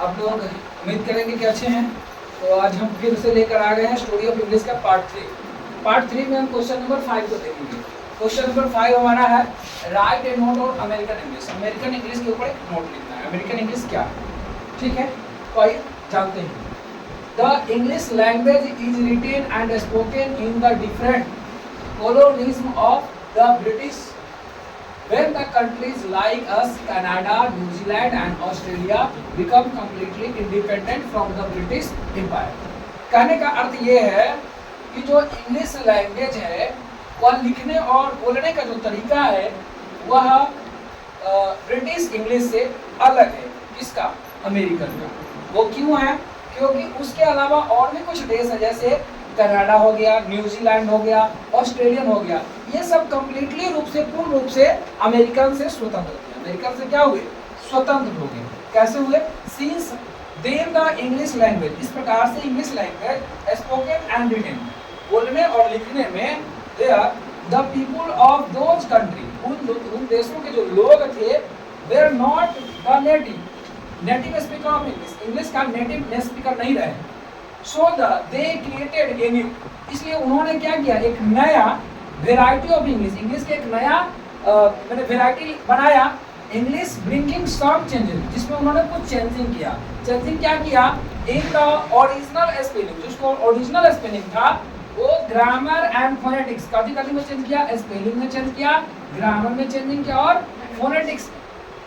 आप लोग उम्मीद करेंगे कि अच्छे हैं। तो आज हम फिर से लेकर आ गए हैं स्टोरी ऑफ इंग्लिश का पार्ट 3। पार्ट 3 में हम क्वेश्चन नंबर 5 को देखेंगे। क्वेश्चन नंबर 5 हमारा है right A note on American English. American English के ऊपर एक नोट लिखना है। अमेरिकन इंग्लिश क्या है, ठीक है, तो आइए जानते हैं। The English language is written and spoken in the different colonialism of the British when the countries like us, Canada, New Zealand and Australia become completely independent from the British Empire। कहने का अर्थ ये है कि जो English language है वह लिखने और बोलने का जो तरीका है वह ब्रिटिश इंग्लिश से अलग है। किसका? अमेरिकन का। वो क्यों है? क्योंकि उसके अलावा और भी कुछ देश है, जैसे कनाडा हो गया, न्यूजीलैंड हो गया, ऑस्ट्रेलियन हो गया, ये सब कंप्लीटली रूप से पूर्ण रूप से अमेरिकन से स्वतंत्र थे। अमेरिकन से क्या हुए? स्वतंत्र हो गए। कैसे हुए? Since then the English language, इस प्रकार से English language spoken and written, बोलने और लिखने में, they are the people of those country, उन देशों के जो लोग थे, they are not the native speaker of English, English का नेटिव स्पीकर नहीं रहे। सो दे क्रिएटेड ए न्यू, इसलिए उन्होंने क्या किया? एक नया वेराइटी ऑफ इंग्लिश, इंग्लिश के एक नया मैंने वेराइटी बनाया, इंग्लिश ब्रिंगिंग सम चेंजेस, जिसमें उन्होंने कुछ चेंजिंग किया। चेंजिंग क्या किया? इन द ओरिजिनल स्पेलिंग, जिसको ओरिजिनल स्पेलिंग था वो ग्रामर एंड फोनेटिक्स, कभी में चेंज किया, स्पेलिंग में चेंज किया, ग्रामर में चेंजिंग किया और फोनेटिक्स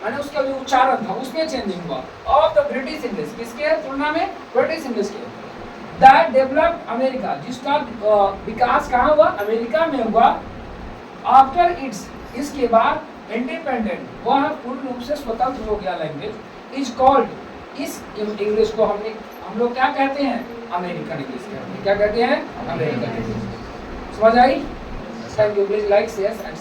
यानी उसका जो उच्चारण था उसमें चेंजिंग हुआ। ऑफ द ब्रिटिश इंग्लिश, किसके तुलना में? ब्रिटिश इंग्लिश के। दैट डेवलप्ड अमेरिका, जिसका विकास कहाँ हुआ? अमेरिका में हुआ। आफ्टर इट्स, इसके बाद इंडिपेंडेंट, वह पूर्ण रूप से स्वतंत्र हो गया लैंग्वेज। इज कॉल्ड, इस इंग्लिश को हम लोग क्या कहते हैं? अमेरिकन इंग्लिश कहते हैं। क्या कहते हैं? American English. समझ आई? Thank you. Please like, share and